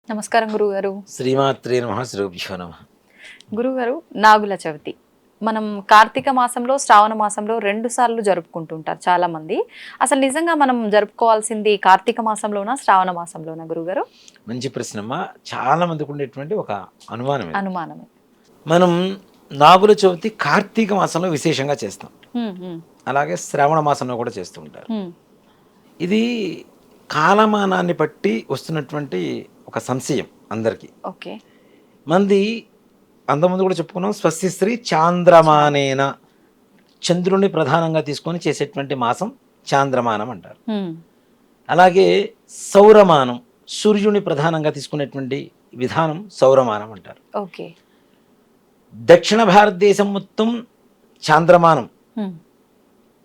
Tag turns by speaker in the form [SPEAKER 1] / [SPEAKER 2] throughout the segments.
[SPEAKER 1] నమస్కారం గురుగారు.
[SPEAKER 2] శ్రీమాత్రే నమః శ్రీభ్యో నమః.
[SPEAKER 1] గురుగారు, నాగుల చవితి మనం కార్తీక మాసంలో, శ్రావణ మాసంలో 2 సార్లు జరుపుకుంటుంటారు చాలా మంది. అసలు నిజంగా మనం జరుపుకోవాల్సింది కార్తీక మాసంలోనా, శ్రావణ మాసంలోనా గురుగారు?
[SPEAKER 2] మంచి ప్రశ్నమ్మా. చాలా మందికి ఉండేటువంటి ఒక అనుమానం ఇది.
[SPEAKER 1] అనుమానమే.
[SPEAKER 2] మనం నాగుల చవితి కార్తీక మాసంలో విశేషంగా చేస్తాం,
[SPEAKER 1] హ్మ్, హ్మ్,
[SPEAKER 2] అలాగే శ్రావణ మాసంలో కూడా చేస్తూ ఉంటారు.
[SPEAKER 1] హ్మ్.
[SPEAKER 2] ఇది కాలమానాన్ని బట్టి వస్తున్నటువంటి ఒక సంశయం అందరికీ.
[SPEAKER 1] ఓకే.
[SPEAKER 2] మంది అంతకుముందు కూడా చెప్పుకున్నాం, స్వస్తిశ్రీ చాంద్రమానేన, చంద్రుని ప్రధానంగా తీసుకొని చేసేటువంటి మాసం చాంద్రమానం అంటారు.
[SPEAKER 1] హ్మ్,
[SPEAKER 2] అలాగే సౌరమానం, సూర్యుని ప్రధానంగా తీసుకునేటువంటి విధానం సౌరమానం అంటారు.
[SPEAKER 1] ఓకే.
[SPEAKER 2] దక్షిణ భారతదేశం మొత్తం చాంద్రమానం,
[SPEAKER 1] హ్మ్,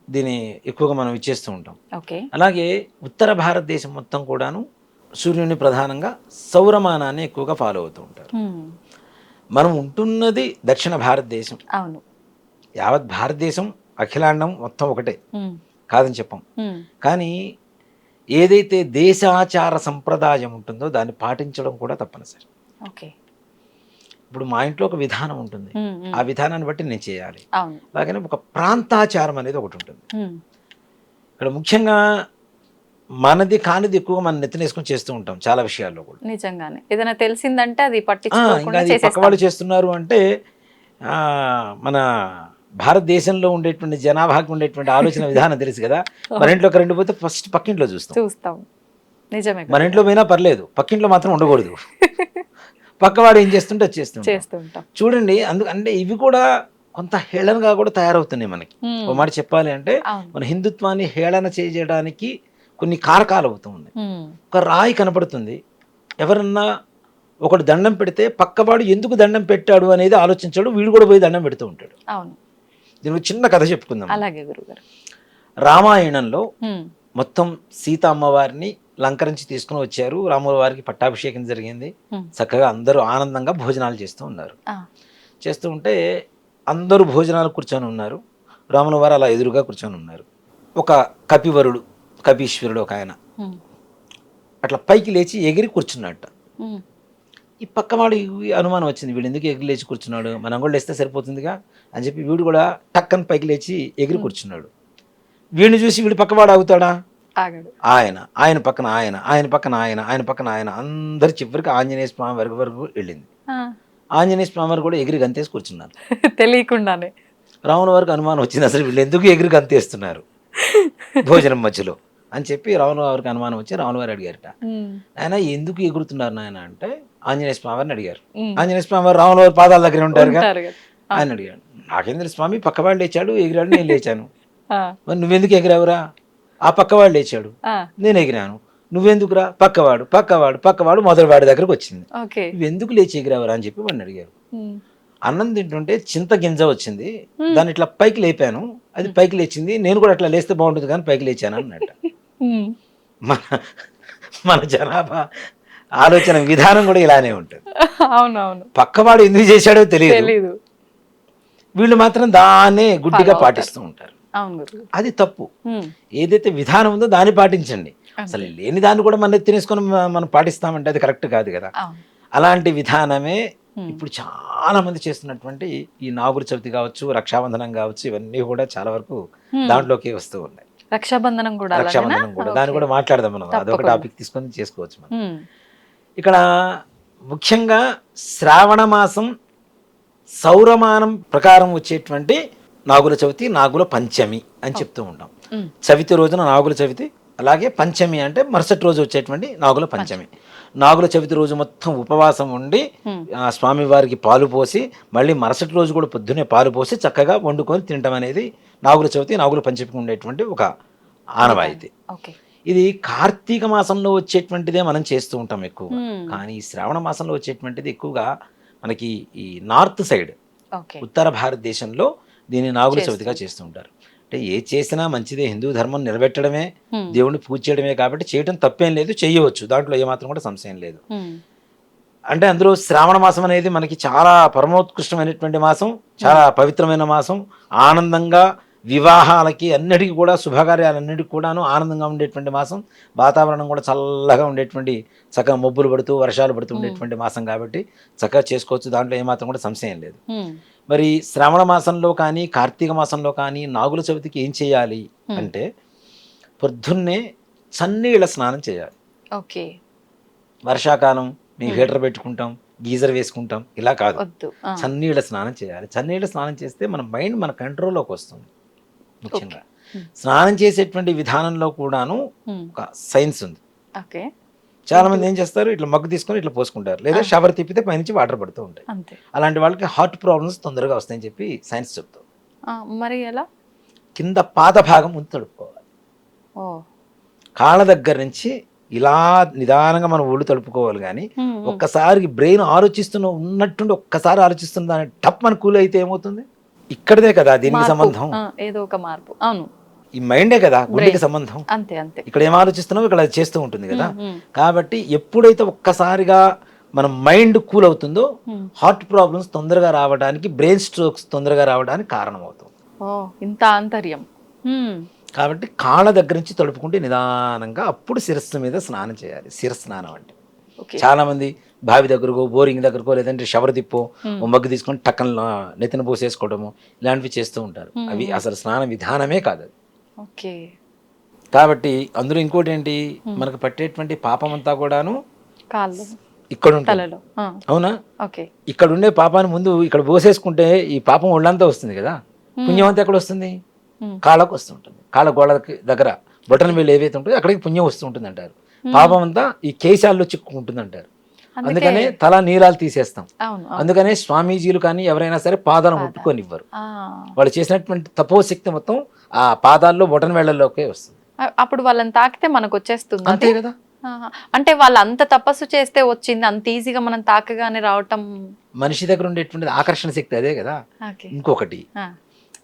[SPEAKER 2] దీన్ని ఎక్కువగా మనం ఇచ్చేస్తూ ఉంటాం.
[SPEAKER 1] ఓకే.
[SPEAKER 2] అలాగే ఉత్తర భారతదేశం మొత్తం కూడాను సూర్యుని ప్రధానంగా సౌరమానాన్ని ఎక్కువగా ఫాలో అవుతూ ఉంటారు.
[SPEAKER 1] హ్మ్,
[SPEAKER 2] మనం ఉంటున్నది దక్షిణ భారతదేశం.
[SPEAKER 1] అవును.
[SPEAKER 2] యావత్ భారతదేశం అఖిలాండం మొత్తం ఒకటే,
[SPEAKER 1] హ్మ్,
[SPEAKER 2] కాదని చెప్పం.
[SPEAKER 1] హ్మ్,
[SPEAKER 2] కానీ ఏదైతే దేశాచార సంప్రదాయం ఉంటుందో దాన్ని పాటించడం కూడా తప్పనిసరి.
[SPEAKER 1] ఓకే.
[SPEAKER 2] ఇప్పుడు మా ఇంట్లో ఒక విధానం ఉంటుంది,
[SPEAKER 1] హ్మ్, హ్మ్.
[SPEAKER 2] ఆ విధానాన్ని బట్టి నేను చేయాలి.
[SPEAKER 1] అవును.
[SPEAKER 2] అలాగనే ఒక ప్రాంతాచారం అనేది ఒకటి ఉంటుంది.
[SPEAKER 1] హ్మ్,
[SPEAKER 2] ఇక్కడ ముఖ్యంగా మనది కానిది ఎక్కువగా మనం నెత్తినేసుకొని చేస్తూ ఉంటాం చాలా విషయాల్లో కూడా.
[SPEAKER 1] నిజంగానే ఏదైనా తెలిసిందంటే అది
[SPEAKER 2] ఇంకా
[SPEAKER 1] పట్టించుకోకుండా
[SPEAKER 2] అది పక్క
[SPEAKER 1] చేసేస్తాం.
[SPEAKER 2] వాళ్ళు చేస్తున్నారు అంటే ఆ, మన భారతదేశంలో ఉండేటువంటి జనాభాకి ఉండేటువంటి ఆలోచన విధానం తెలుసు కదా. మన ఇంట్లోకి రెండు పోతే ఫస్ట్ పక్కింట్లో చూస్తాం.
[SPEAKER 1] చూస్తాం. నిజమే
[SPEAKER 2] మన
[SPEAKER 1] కదా.
[SPEAKER 2] ఇంట్లో పోయినా పర్లేదు, పక్కింట్లో మాత్రం ఉండకూడదు. పక్కవాడు ఏం చేస్తుంటే అది చేస్తుంటాం.
[SPEAKER 1] చేస్తుంటాం.
[SPEAKER 2] చూడండి, అంటే ఇవి కూడా కొంత హేళనగా కూడా తయారవుతున్నాయి మనకి.
[SPEAKER 1] హ్మ్.
[SPEAKER 2] ఒక మాట చెప్పాలి అంటే
[SPEAKER 1] అవును.
[SPEAKER 2] మన హిందుత్వాన్ని హేళన చేయడానికి కొన్ని కారకాలు అవుతూ ఉన్నాయి.
[SPEAKER 1] హ్మ్.
[SPEAKER 2] ఒక రాయి కనపడుతుంది, ఎవరన్నా ఒకడు దండం పెడితే పక్కవాడు ఎందుకు దండం పెట్టాడు అనేది ఆలోచించాడు, వీడు కూడా పోయి దండం పెడుతూ ఉంటాడు.
[SPEAKER 1] అవును.
[SPEAKER 2] దీనికి ఒక చిన్న కథ చెప్పుకుందాం.
[SPEAKER 1] అలాగే గురుగారు.
[SPEAKER 2] రామాయణంలో
[SPEAKER 1] హ్మ్.
[SPEAKER 2] మొత్తం సీత అమ్మవారిని లంకరించి తీసుకుని వచ్చారు, రాముల వారికి పట్టాభిషేకం జరిగింది.
[SPEAKER 1] హ్మ్.
[SPEAKER 2] చక్కగా అందరూ ఆనందంగా భోజనాలు చేస్తూ ఉన్నారు.
[SPEAKER 1] ఆ.
[SPEAKER 2] చేస్తూ ఉంటే అందరూ భోజనాలు కూర్చొని ఉన్నారు, రాముల వారు అలా ఎదురుగా కూర్చొని ఉన్నారు. ఒక కపివరుడు, కపీశ్వరుడు ఒక ఆయన
[SPEAKER 1] హ్మ్.
[SPEAKER 2] అట్లా పైకి లేచి ఎగిరి కూర్చున్నట్ట.
[SPEAKER 1] హ్మ్.
[SPEAKER 2] ఈ పక్కవాడు అనుమానం వచ్చింది, వీడు ఎందుకు ఎగిరి లేచి కూర్చున్నాడు, మనం కూడా లేస్తే సరిపోతుందిగా అని చెప్పి వీడు కూడా టక్కని పైకి లేచి ఎగిరి కూర్చున్నాడు. వీడిని చూసి వీడు పక్కవాడు ఆగుతాడా?
[SPEAKER 1] ఆగడు.
[SPEAKER 2] ఆయన పక్కన ఆయన, ఆయన పక్కన ఆయన, ఆయన పక్కన ఆయన, అందరి చివరికి ఆంజనేయ స్వామి వరకు వరకు వెళ్ళింది.
[SPEAKER 1] ఆ.
[SPEAKER 2] ఆంజనేయ స్వామి వారు కూడా ఎగిరి గంతేసి కూర్చున్నారు.
[SPEAKER 1] తెలియకుండానే.
[SPEAKER 2] రాముల వారికి అనుమానం వచ్చింది, అసలు వీళ్ళు ఎందుకు ఎగిరి గంతేస్తున్నారు భోజనం మధ్యలో అని చెప్పి రాముల వారికి అనుమానం వచ్చి రాముల వారు అడిగారట,
[SPEAKER 1] హ్మ్.
[SPEAKER 2] ఆయన ఎందుకు ఎగురుతున్నారు నాయన అంటే ఆంజనేయ స్వామి వారిని అడిగారు.
[SPEAKER 1] హ్మ్.
[SPEAKER 2] ఆంజనేయ స్వామి వారు రాముల వారి పాదాల దగ్గర ఉంటారుగా,
[SPEAKER 1] ఉంటారు కదా. ఆ.
[SPEAKER 2] ఆయన అడిగాడు. నాకేంద్ర స్వామి, పక్కవాడు లేచాడు ఎగిరాడు, నేను లేచాను.
[SPEAKER 1] ఆ.
[SPEAKER 2] మరి నువ్వెందుకు ఎగిరావురా? ఆ పక్కవాడు లేచాడు,
[SPEAKER 1] ఆ.
[SPEAKER 2] నేను ఎగిరాను. నువ్వెందుకురా? పక్కవాడు పక్కవాడు పక్కవాడు మొదటివాడి దగ్గరకు వచ్చింది,
[SPEAKER 1] ఓకే.
[SPEAKER 2] నువ్వెందుకు లేచి ఎగిరావురా అని చెప్పి వాడిని అడిగారు.
[SPEAKER 1] హ్మ్.
[SPEAKER 2] అన్నం తింటుంటే చింత గింజ వచ్చింది,
[SPEAKER 1] హ్మ్.
[SPEAKER 2] దాన్ని ఇట్లా పైకి లేపాను, అది పైకి లేచింది, నేను కూడా అట్లా లేస్తే బాగుంటుంది కానీ పైకి లేచాను అన్నట్ట.
[SPEAKER 1] హ్మ్.
[SPEAKER 2] మన మన జనాభా ఆలోచన విధానం కూడా ఇలానే ఉంటుంది.
[SPEAKER 1] అవునవును.
[SPEAKER 2] పక్కవాడు ఎందుకు చేశాడో తెలియదు,
[SPEAKER 1] తెలీదు.
[SPEAKER 2] వీళ్ళు మాత్రం దాన్నే గుడ్డిగా
[SPEAKER 1] Follow
[SPEAKER 2] పాటిస్తూ ఉంటారు.
[SPEAKER 1] అవును గురు.
[SPEAKER 2] అది తప్పు.
[SPEAKER 1] హ్మ్.
[SPEAKER 2] ఏదైతే విధానం ఉందో దాన్ని పాటించండి.
[SPEAKER 1] అంతే.
[SPEAKER 2] అసలు లేని దాన్ని కూడా మనం తినేసుకొని మనం పాటిస్తామంటే అది కరెక్ట్ కాదు కదా.
[SPEAKER 1] అవును.
[SPEAKER 2] అలాంటి విధానమే
[SPEAKER 1] హ్మ్.
[SPEAKER 2] ఇప్పుడు చాలా మంది చేస్తున్నటువంటి ఈ నాగుల చవితి కావచ్చు, రక్షాబంధనం కావచ్చు, ఇవన్నీ కూడా చాలా వరకు
[SPEAKER 1] హ్మ్.
[SPEAKER 2] దాంట్లోకి వస్తూ ఉన్నాయి.
[SPEAKER 1] రక్షాబంధనం కూడా అలాగేనా?
[SPEAKER 2] రక్షాబంధనం కూడా, దాన్ని
[SPEAKER 1] ఓకే.
[SPEAKER 2] కూడా మాట్లాడదాం మనం, అదొక
[SPEAKER 1] తప్పకుండా.
[SPEAKER 2] టాపిక్ తీసుకొని చేసుకోవచ్చు మనం.
[SPEAKER 1] హ్మ్.
[SPEAKER 2] ఇక్కడ ముఖ్యంగా శ్రావణ మాసం సౌరమానం ప్రకారం వచ్చేటువంటి నాగుల చవితి, నాగుల పంచమి అని చెప్తూ ఉంటాం.
[SPEAKER 1] హ్మ్.
[SPEAKER 2] చవితి రోజున నాగుల చవితి, అలాగే పంచమి అంటే మరుసటి రోజు వచ్చేటువంటి నాగుల పంచమి. నాగుల చవితి రోజు మొత్తం ఉపవాసం ఉండి
[SPEAKER 1] హ్మ్.
[SPEAKER 2] స్వామివారికి పాలు పోసి మళ్ళీ మరుసటి రోజు కూడా పొద్దున్నే పాలు పోసి చక్కగా వండుకొని తినటం అనేది నాగుల చవితి, నాగుల పంచమికి ఉండేటువంటి ఒక ఆనవాయితీ.
[SPEAKER 1] ఓకే.
[SPEAKER 2] ఇది కార్తీక మాసంలో వచ్చేటువంటిదే మనం చేస్తూ ఉంటాం ఎక్కువగా.
[SPEAKER 1] హ్మ్.
[SPEAKER 2] కానీ ఈ శ్రావణ మాసంలో వచ్చేటువంటిది ఎక్కువగా మనకి ఈ నార్త్ సైడ్,
[SPEAKER 1] ఓకే.
[SPEAKER 2] ఉత్తర భారతదేశంలో దీన్ని నాగుల
[SPEAKER 1] చేస్తూ
[SPEAKER 2] చవితిగా చేస్తూ ఉంటారు. అంటే ఏ చేసినా మంచిదే, హిందూ ధర్మం నిలబెట్టడమే,
[SPEAKER 1] హ్మ్.
[SPEAKER 2] దేవుణ్ణి పూజ చేయడమే, కాబట్టి చేయడం తప్పేం లేదు, చేయవచ్చు, దాంట్లో ఏమాత్రం కూడా సంశయం లేదు.
[SPEAKER 1] హ్మ్.
[SPEAKER 2] అంటే అందులో శ్రావణ మాసం అనేది మనకి చాలా పరమోత్కృష్టమైనటువంటి మాసం, చాలా పవిత్రమైన మాసం. ఆనందంగా వివాహాలకి అన్నిటికీ కూడా శుభకార్యాలన్నిటికీ కూడాను ఆనందంగా ఉండేటువంటి మాసం, వాతావరణం కూడా చల్లగా ఉండేటువంటి, చక్కగా మబ్బులు పడుతూ వర్షాలు పడుతూ ఉండేటువంటి మాసం కాబట్టి చక్కగా చేసుకోవచ్చు, దాంట్లో ఏమాత్రం కూడా సంశయం లేదు. మరి శ్రావణ మాసంలో కానీ కార్తీక మాసంలో కానీ నాగుల చవితికి ఏం చేయాలి అంటే పొద్దున్నే చన్నీళ్ళ స్నానం చేయాలి.
[SPEAKER 1] ఓకే.
[SPEAKER 2] వర్షాకాలం మేము హీటర్ పెట్టుకుంటాం, గీజర్ వేసుకుంటాం, ఇలా కాదు,
[SPEAKER 1] వద్దు.
[SPEAKER 2] చన్నీళ్ళ స్నానం చేయాలి. చన్నీళ్ళ స్నానం చేస్తే మన మైండ్ మన కంట్రోల్లోకి వస్తుంది. ముఖ్యంగా స్నానం చేసేటువంటి విధానంలో కూడాను ఒక సైన్స్ ఉంది.
[SPEAKER 1] ఓకే.
[SPEAKER 2] చాలా మంది ఏం చేస్తారు, ఇట్లా మగ్గు తీసుకొని ఇట్లా పోసుకుంటారు, లేదా షవర్ తిప్పితే పైనుంచి వాటర్ పడుతూ ఉంటాయి. అలాంటి వాళ్ళకి హార్ట్ ప్రాబ్లమ్స్ తొందరగా వస్తాయని చెప్పి సైన్స్ చెప్తాం.
[SPEAKER 1] మరి ఎలా?
[SPEAKER 2] కింద పాద భాగం ముందు తడుపుకోవాలి. కాళ్ళ దగ్గర నుంచి ఇలా నిదానంగా మనం ఒళ్ళు తడుపుకోవాలి. కానీ ఒక్కసారి బ్రెయిన్ ఉన్నట్టుండి ఒక్కసారి ఆలోచిస్తున్న దాని టప్ మన కూల్ అయితే ఏమవుతుంది? ఇక్కడదే కదా దీనికి సంబంధం,
[SPEAKER 1] ఏదో ఒక మార్పు. అవును,
[SPEAKER 2] ఈ మైండే కదా గుండెకి సంబంధం.
[SPEAKER 1] అంతే అంతే.
[SPEAKER 2] ఇక్కడ ఏం ఆలోచిస్తున్నావు ఇక్కడ అది చేస్తూ ఉంటుంది కదా. కాబట్టి ఎప్పుడైతే ఒక్కసారిగా మన మైండ్ కూల్ అవుతుందో హార్ట్ ప్రాబ్లమ్స్ తొందరగా రావడానికి, బ్రెయిన్ స్ట్రోక్స్ తొందరగా రావడానికి కారణం అవుతుంది.
[SPEAKER 1] ఇంత ఆంతర్యం.
[SPEAKER 2] కాబట్టి కాళ్ళ దగ్గర నుంచి తడుపుకుంటే నిదానంగా అప్పుడు శిరస్సు మీద స్నానం చేయాలి. శిరస్నానం అంటే చాలా మంది బావి దగ్గరకో బోరింగ్ దగ్గరకో లేదంటే షవర్ తిప్పో ఓ మగ్గు తీసుకొని టక్కన నెత్తిన పోసేసుకోవడము ఇలాంటివి చేస్తూ ఉంటారు. అవి అసలు స్నాన విధానమే కాదు అది. కాబట్టి అందులో ఇంకోటి ఏంటి, మనకు పట్టేటువంటి పాపం అంతా కూడాను ఇక్కడ ఉంటుంది. అవునా? ఇక్కడ ఉండే పాపాన్ని ముందు ఇక్కడ పోసేసుకుంటే ఈ పాపం ఒళ్ళంతా వస్తుంది కదా, పుణ్యం అంతా ఎక్కడ వస్తుంది? కాళ్ళకు వస్తుంటుంది. కాళ్ళ గోళ్ళ దగ్గర బొటన వేలు ఏవైతే ఉంటుందో అక్కడికి పుణ్యం వస్తూ ఉంటుంది అంటారు. పాపం అంతా ఈ కేశాల్లో చిక్కుకుంటుంది అంటారు. అందుకనే తల నీరాలు తీసేస్తాం. అందుకనే స్వామీజీలు కానీ ఎవరైనా సరే పాదాలను ముట్టుకొని ఇవ్వరు. వాళ్ళు చేసినటువంటి తపోశక్తి మొత్తం ఆ పాదాల్లో బొటన వేళ్లలోకే వస్తుంది.
[SPEAKER 1] అప్పుడు వాళ్ళని తాకితే మనకు వచ్చేస్తుంది.
[SPEAKER 2] అంతే కదా.
[SPEAKER 1] అంటే వాళ్ళు అంత తపస్సు చేస్తే వచ్చింది, అంత ఈజీగా మనం తాకగానే రావటం.
[SPEAKER 2] మనిషి దగ్గర ఉండేటువంటి ఆకర్షణ శక్తి అదే కదా. ఇంకొకటి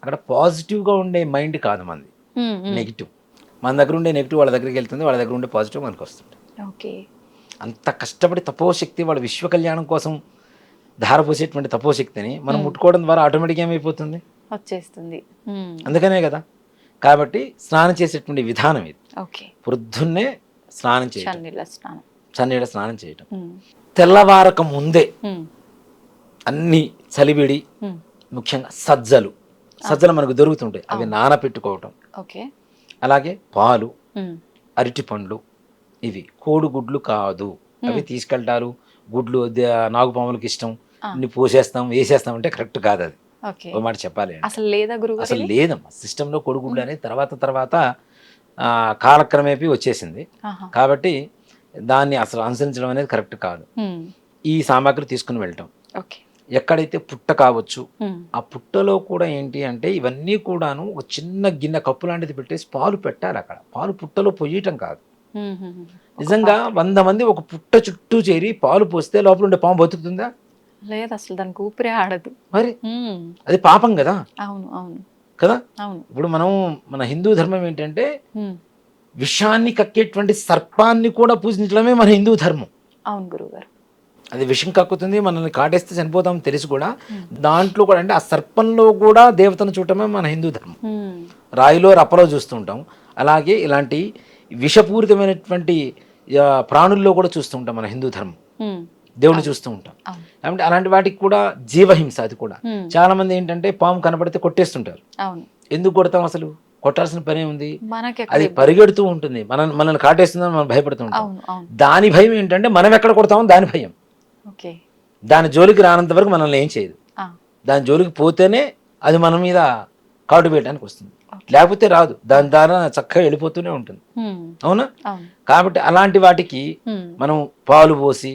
[SPEAKER 2] అక్కడ పాజిటివ్ గా ఉండే మైండ్ కాదు మనది, నెగిటివ్. మన దగ్గర ఉండే నెగిటివ్ వాళ్ళ దగ్గరికి వెళ్తుంది, వాళ్ళ దగ్గర ఉండే పాజిటివ్ మనకు వస్తుంది. అంత కష్టపడి తపోశక్తి వాళ్ళ విశ్వ కళ్యాణం కోసం ధారపోసేటువంటి తపోశక్తిని మనం ముట్టుకోవడం ద్వారా ఆటోమేటిక్గా ఏమైపోతుంది, వచ్చేస్తుంది. అందుకనే కదా. కాబట్టి స్నానం చేసేటువంటి విధానం ఇది. పొద్దున్నే స్నానం చేయడం, చన్నీళ్ళ స్నానం చేయటం. తెల్లవారక ముందే అన్ని చలివిడి, ముఖ్యంగా సజ్జలు మనకు దొరుకుతుంటాయి, అవి నానపెట్టుకోవటం. అలాగే పాలు, అరటి పండ్లు, ఇవి కోడిగుడ్లు కాదు, అవి తీసుకెళ్తారు. గుడ్లు నాగుపాములకి ఇష్టం, ఇన్ని పోసేస్తాం వేసేస్తాం అంటే కరెక్ట్ కాదు. అది ఒక మాట చెప్పాలి, అసలు లేదమ్మా. సిస్టంలో కోడిగుడ్లు అనేది తర్వాత కాలక్రమేపీ వచ్చేసింది. కాబట్టి దాన్ని అసలు అనుసరించడం అనేది కరెక్ట్ కాదు. ఈ సామాగ్రి తీసుకుని వెళ్ళటం. ఎక్కడైతే పుట్ట కావచ్చు, ఆ పుట్టలో కూడా ఏంటి అంటే ఇవన్నీ కూడాను ఒక చిన్న గిన్నె కప్పు లాంటిది పెట్టేసి పాలు పెట్టాలి. అక్కడ పాలు పుట్టలో పొయ్యటం కాదు. నిజంగా 100 మంది ఒక పుట్ట చుట్టూ చేరి పాలు పోస్తే లోపల ఉండే పాము బతుకుతుందా?
[SPEAKER 1] లేదు, అసలు దానికి ఊపిరే ఆడదు.
[SPEAKER 2] మరి అది పాపం కదా.
[SPEAKER 1] అవును అవును
[SPEAKER 2] కదా. ఇప్పుడు మన హిందూ ధర్మం ఏంటంటే విషాన్ని కక్కేటువంటి సర్పాన్ని కూడా పూజించడమే మన హిందూ ధర్మం.
[SPEAKER 1] అవును గురుగారు.
[SPEAKER 2] అది విషం కక్కుతుంది, మనల్ని కాటేస్తే చనిపోతాం తెలిసి కూడా దాంట్లో కూడా అంటే ఆ సర్పంలో కూడా దేవతను చూడటమే మన హిందూ ధర్మం. రాయిలో రప్పలో చూస్తూ ఉంటాం. అలాగే ఇలాంటి విషపూరితమైనటువంటి ప్రాణుల్లో కూడా చూస్తూ ఉంటాం మన హిందూ ధర్మం. దేవుడిని చూస్తూ ఉంటాం. కాబట్టి అలాంటి వాటికి కూడా జీవహింస. అది కూడా చాలా మంది ఏంటంటే పాము కనబడితే కొట్టేస్తుంటారు. ఎందుకు కొడతాం? అసలు కొట్టాల్సిన పనే ఉంది. అది పరిగెడుతూ ఉంటుంది, మనల్ని కాటేస్తుందని మనం భయపడుతూ ఉంటాం. దాని భయం ఏంటంటే మనం ఎక్కడ కొడతామో దాని భయం. దాని జోలికి రానంత వరకు మనల్ని ఏం చేయదు. దాని జోలికి పోతేనే అది మన మీద కాటు వేయడానికి వస్తుంది, లేకపోతే రాదు. దాని ద్వారా చక్కగా వెళ్ళిపోతూనే ఉంటుంది. అవునా? కాబట్టి అలాంటి వాటికి మనం పాలు పోసి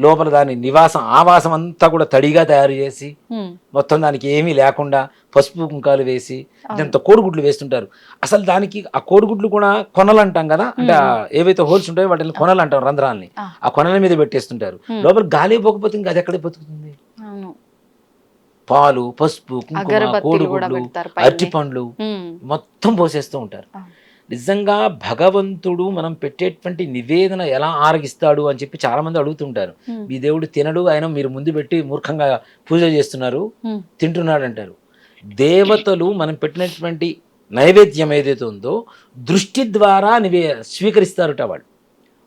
[SPEAKER 2] లోపల దాని ఆవాసం అంతా కూడా తడిగా తయారు చేసి మొత్తం దానికి ఏమీ లేకుండా పసుపు కుంకాలు వేసి ఇదంతా కోడిగుడ్లు వేస్తుంటారు. అసలు దానికి ఆ కోడిగుడ్లు కూడా కొనలు అంటాం కదా, అంటే ఏవైతే హోల్స్ ఉంటాయో వాటిని కొనలు అంటాం, రంధ్రాలని. ఆ కొనల మీద పెట్టేస్తుంటారు. లోపల గాలి పోకపోతే ఇంకా అది ఎక్కడ బతుకుతుంది? పాలు, పసుపు, కుంకుమ, కోడిగుడ్లు, అరటి పండ్లు మొత్తం పోసేస్తూ ఉంటారు. నిజంగా భగవంతుడు మనం పెట్టేటువంటి నివేదన ఎలా ఆరగిస్తాడు అని చెప్పి చాలా మంది అడుగుతుంటారు. మీ దేవుడు తినడు, ఆయన మీరు ముందు పెట్టి మూర్ఖంగా పూజ చేస్తున్నారు, తింటున్నాడు అంటారు. దేవతలు మనం పెట్టినటువంటి నైవేద్యం ఏదైతే ఉందో దృష్టి ద్వారా స్వీకరిస్తారట వాళ్ళు.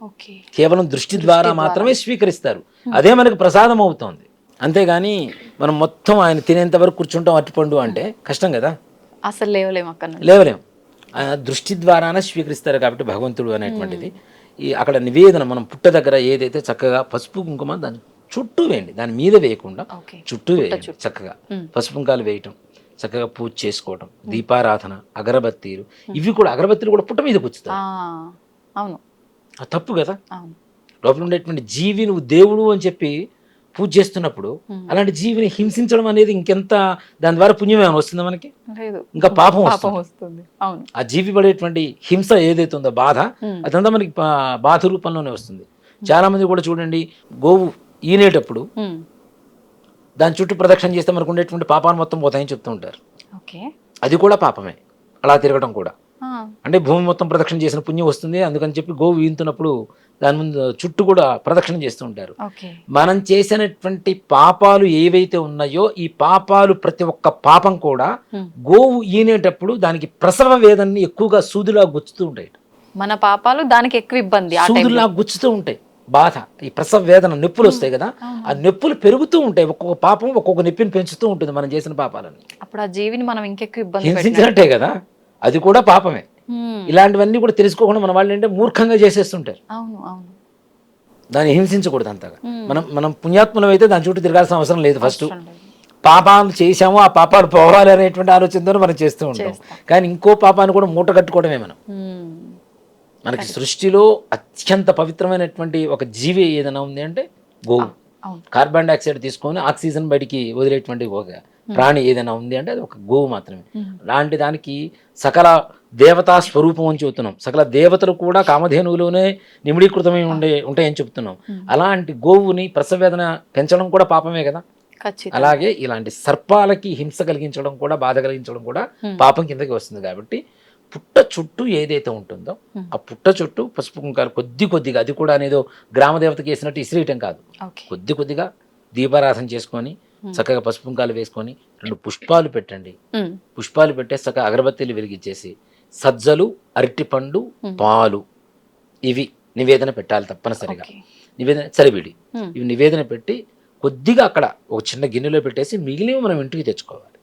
[SPEAKER 1] ఓకే.
[SPEAKER 2] కేవలం దృష్టి ద్వారా మాత్రమే స్వీకరిస్తారు. అదే మనకు ప్రసాదం అవుతుంది. అంతేగాని మనం మొత్తం ఆయన తినేంత వరకు కూర్చుంటాం అరటిపండు అంటే కష్టం కదా,
[SPEAKER 1] అసలు లేవలేము అక్కడ నుండి.
[SPEAKER 2] లేవలేం. ఆయన దృష్టి ద్వారానే స్వీకరిస్తారు కాబట్టి భగవంతుడు అనేటువంటిది. ఈ అక్కడ నివేదన మనం పుట్ట దగ్గర ఏదైతే చక్కగా పసుపు కుంకుమ దాని చుట్టూ వేయండి, దాని మీద వేయకుండా
[SPEAKER 1] ఓకే.
[SPEAKER 2] చుట్టూ వేయండి. చక్కగా పసుపు కుంకాలు వేయటం, చక్కగా పూజ చేసుకోవటం, దీపారాధన, అగరబత్తీలు. ఇవి కూడా అగరబత్తీలు కూడా పుట్ట మీద కూర్చుతారు.
[SPEAKER 1] అవును,
[SPEAKER 2] అది తప్పు కదా.
[SPEAKER 1] అవును.
[SPEAKER 2] లోపల ఉండేటువంటి జీవి నువ్వు దేవుడు అని చెప్పి పూజ చేస్తున్నప్పుడు అలాంటి జీవిని హింసించడం అనేది ఇంకెంత, దాని ద్వారా పుణ్యం ఏమైనా వస్తుందా మనకి?
[SPEAKER 1] లేదు,
[SPEAKER 2] ఇంకా పాపం
[SPEAKER 1] వస్తుంది. అవును.
[SPEAKER 2] ఆ జీవి పడేటువంటి హింస ఏదైతే ఉందో బాధ, అదంతా మనకి బాధ రూపంలోనే వస్తుంది. చాలా మంది కూడా చూడండి, గోవు ఈనేటప్పుడు దాని చుట్టూ ప్రదక్షిణ చేస్తే మనకు ఉండేటువంటి పాపాన్ని మొత్తం పోతాయని చెప్తూ ఉంటారు.
[SPEAKER 1] ఓకే.
[SPEAKER 2] అది కూడా పాపమే, అలా తిరగడం కూడా. అంటే భూమి మొత్తం ప్రదక్షిణ చేసిన పుణ్యం వస్తుంది, అందుకని చెప్పి గోవు ఈనుతున్నప్పుడు దాని ముందు చుట్టూ కూడా ప్రదక్షిణ చేస్తూ ఉంటారు. మనం చేసినటువంటి పాపాలు ఏవైతే ఉన్నాయో ఈ పాపాలు ప్రతి ఒక్క పాపం కూడా గోవు ఈనేటప్పుడు దానికి ప్రసవ వేదనని ఎక్కువగా సూదిలా గుచ్చుతూ ఉంటాయి.
[SPEAKER 1] మన పాపాలు దానికి ఎక్కువ ఇబ్బంది,
[SPEAKER 2] సూదులా గుచ్చుతూ ఉంటాయి. బాధ, ఈ ప్రసవ వేదన, నొప్పులు వస్తాయి కదా, ఆ నొప్పులు పెరుగుతూ ఉంటాయి. ఒక్కొక్క పాపం ఒక్కొక్క నొప్పిని పెంచుతూ ఉంటుంది మనం చేసిన పాపాలని.
[SPEAKER 1] అప్పుడు ఆ జీవిని మనం ఇంకెక్కువ ఇబ్బంది
[SPEAKER 2] హింసించినట్టే కదా, అది కూడా పాపమే. ఇలాంటివన్నీ కూడా తెలుసుకోకుండా మన వాళ్ళు ఏంటంటే మూర్ఖంగా చేసేస్తుంటారు.
[SPEAKER 1] అవును, అవును.
[SPEAKER 2] దాన్ని హింసించకూడదు అంతగా. మనం పుణ్యాత్ములం అయితే దాని చుట్టూ తిరగాల్సిన అవసరం లేదు. ఫస్ట్ పాపాలు చేశాము, ఆ పాపాలు పోవాలి అనేటువంటి ఆలోచనతో మనం చేస్తూ ఉంటాం. కానీ ఇంకో పాపాన్ని కూడా మూట కట్టుకోవడమే మనం. మనకి సృష్టిలో అత్యంత పవిత్రమైనటువంటి ఒక జీవి ఏదైనా ఉంది అంటే గోవు. కార్బన్ డైఆక్సైడ్ తీసుకొని ఆక్సిజన్ బయటికి వదిలేటువంటి ఒక ప్రాణి ఏదైనా ఉంది అంటే అది ఒక గోవు మాత్రమే. అలాంటి దానికి సకల దేవతా స్వరూపం అని చెబుతున్నాం. సకల దేవతలు కూడా కామధేనువులోనే నిమిడీకృతమై ఉంటాయని చెప్తున్నాం. అలాంటి గోవుని ప్రసవేదన పెంచడం కూడా పాపమే కదా. అలాగే ఇలాంటి సర్పాలకి హింస కలిగించడం కూడా, బాధ కలిగించడం కూడా పాపం కిందకి వస్తుంది. కాబట్టి పుట్ట చుట్టూ ఏదైతే ఉంటుందో ఆ పుట్ట చుట్టూ పసుపు కుంకాలు కొద్దిగా, అది కూడా అనేదో గ్రామదేవతకి వేసినట్టు ఇసిరేయటం కాదు, కొద్దిగా దీపారాధన చేసుకొని చక్కగా పసుపు కుంకాలు వేసుకొని 2 పుష్పాలు పెట్టండి. పుష్పాలు పెట్టే చక్కగా అగరబత్తీలు వెలిగించేసి సజ్జలు, అరటిపండు, పాలు ఇవి నివేదన పెట్టాలి తప్పనిసరిగా. నివేదన చలివిడి ఇవి నివేదన పెట్టి కొద్దిగా అక్కడ ఒక చిన్న గిన్నెలో పెట్టేసి మిగిలిన మనం ఇంటికి తెచ్చుకోవాలి.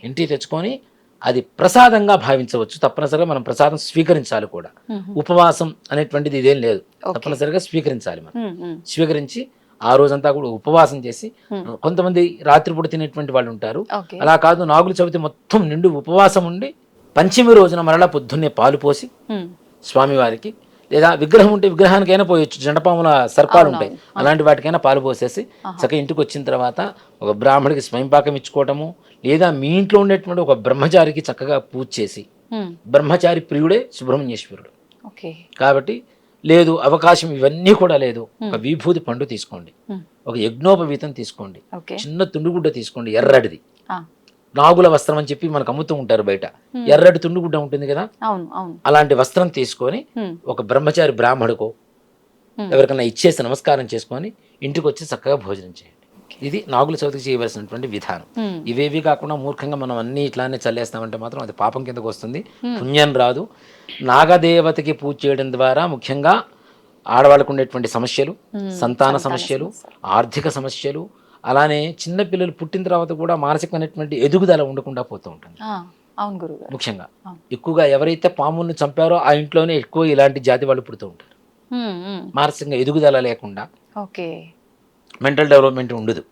[SPEAKER 2] ఇంటికి తెచ్చుకొని అది ప్రసాదంగా భావించవచ్చు. తప్పనిసరిగా మనం ప్రసాదం స్వీకరించాలి కూడా. ఉపవాసం అనేటువంటిది ఇదేం లేదు, తప్పనిసరిగా స్వీకరించాలి. మనం స్వీకరించి ఆ రోజంతా కూడా ఉపవాసం చేసి, కొంతమంది రాత్రిపూట తినేటువంటి వాళ్ళు ఉంటారు. అలా కాదు, నాగుల చవితి మొత్తం నిండు ఉపవాసం ఉండి పంచమి రోజున మరలా పొద్దున్నే పాలు పోసి స్వామివారికి, లేదా విగ్రహం ఉంటే విగ్రహానికైనా పోయొచ్చు, జండపాముల సర్పాలు ఉంటాయి, అలాంటి వాటికైనా పాలు పోసేసి చక్కగా ఇంటికి వచ్చిన తర్వాత ఒక బ్రాహ్మడికి స్వయంపాకం ఇచ్చుకోవటము, లేదా మీ ఇంట్లో ఉండేటువంటి ఒక బ్రహ్మచారికి చక్కగా పూజ చేసి, బ్రహ్మచారి ప్రియుడే సుబ్రహ్మణ్యేశ్వరుడు కాబట్టి లేదు అవకాశం ఇవన్నీ కూడా లేదు, ఒక విభూతి పండు తీసుకోండి, ఒక యజ్ఞోపవీతం తీసుకోండి, చిన్న తుండుగుడ్డ తీసుకోండి, ఎర్రటిది, నాగుల వస్త్రం అని చెప్పి మనకు అమ్ముతూ ఉంటారు బయట, ఎర్రటి తుండుగుడ్డ ఉంటుంది కదా, అలాంటి వస్త్రం తీసుకొని ఒక బ్రహ్మచారి బ్రాహ్మడుకో ఎవరికైనా ఇచ్చేసి నమస్కారం చేసుకొని ఇంటికి వచ్చి చక్కగా భోజనం చేయండి. ఇది నాగుల చవితికి చేయవలసినటువంటి విధానం. ఇవేవి కాకుండా మూర్ఖంగా మనం అన్ని ఇట్లానే చల్లేస్తామంటే మాత్రం అది పాపం కిందకు వస్తుంది, పుణ్యం రాదు. నాగదేవతకి పూజ చేయడం ద్వారా ముఖ్యంగా ఆడవాళ్ళకు ఉండేటువంటి సమస్యలు, సంతాన సమస్యలు, ఆర్థిక సమస్యలు, అలానే చిన్నపిల్లలు పుట్టిన తర్వాత కూడా మానసికమైనటువంటి ఎదుగుదల ఉండకుండా పోతూ ఉంటుంది. ముఖ్యంగా ఎక్కువగా ఎవరైతే పాములను చంపారో ఆ ఇంట్లోనే ఎక్కువ ఇలాంటి జాతి వాళ్ళు పుడుతూ ఉంటారు. మానసికంగా ఎదుగుదల లేకుండా, మెంటల్ డెవలప్మెంట్ ఉండదు,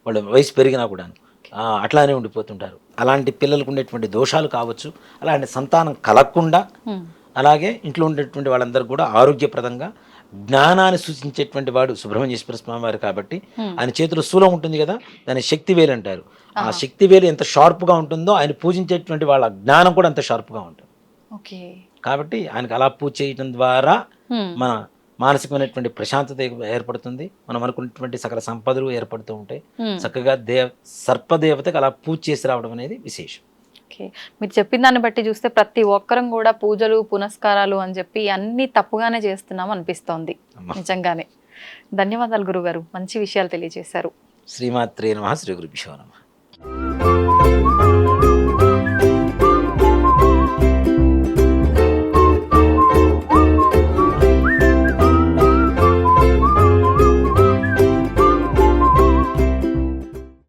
[SPEAKER 2] వాళ్ళు వయసు పెరిగినా కూడా అట్లానే ఉండిపోతుంటారు. అలాంటి పిల్లలకు ఉండేటువంటి దోషాలు కావచ్చు, అలాంటి సంతానం కలగకుండా, అలాగే ఇంట్లో ఉండేటువంటి వాళ్ళందరూ కూడా ఆరోగ్యప్రదంగా జ్ఞానాన్ని సూచించేటువంటి వాడు సుబ్రహ్మణ్యేశ్వర స్వామి వారు కాబట్టి ఆయన చేతిలో శూలం ఉంటుంది కదా, దాన్ని శక్తివేలు అంటారు. ఆ శక్తివేలు ఎంత షార్ప్గా ఉంటుందో ఆయన పూజించేటువంటి వాళ్ళ జ్ఞానం కూడా అంత షార్ప్గా ఉంటుంది. కాబట్టి ఆయనకు అలా పూజ చేయడం ద్వారా మన మానసికమైనటువంటి ప్రశాంతత ఏర్పడుతుంది, మనం అనుకున్నటువంటి సకల సంపదలు ఏర్పడుతూ ఉంటాయి. చక్కగా సర్పదేవతకు అలా పూజ చేసి రావడం అనేది విశేషం.
[SPEAKER 1] మీరు చెప్పిన దాన్ని బట్టి చూస్తే ప్రతి ఒక్కరం కూడా పూజలు పునస్కారాలు అని చెప్పి అన్ని తప్పుగానే చేస్తున్నాం అనిపిస్తోంది నిజంగానే. ధన్యవాదాలు గురుగారు, మంచి విషయాలు తెలియజేశారు.
[SPEAKER 2] శ్రీమాత్రే నమః. శ్రీ గురుభ్యో నమః.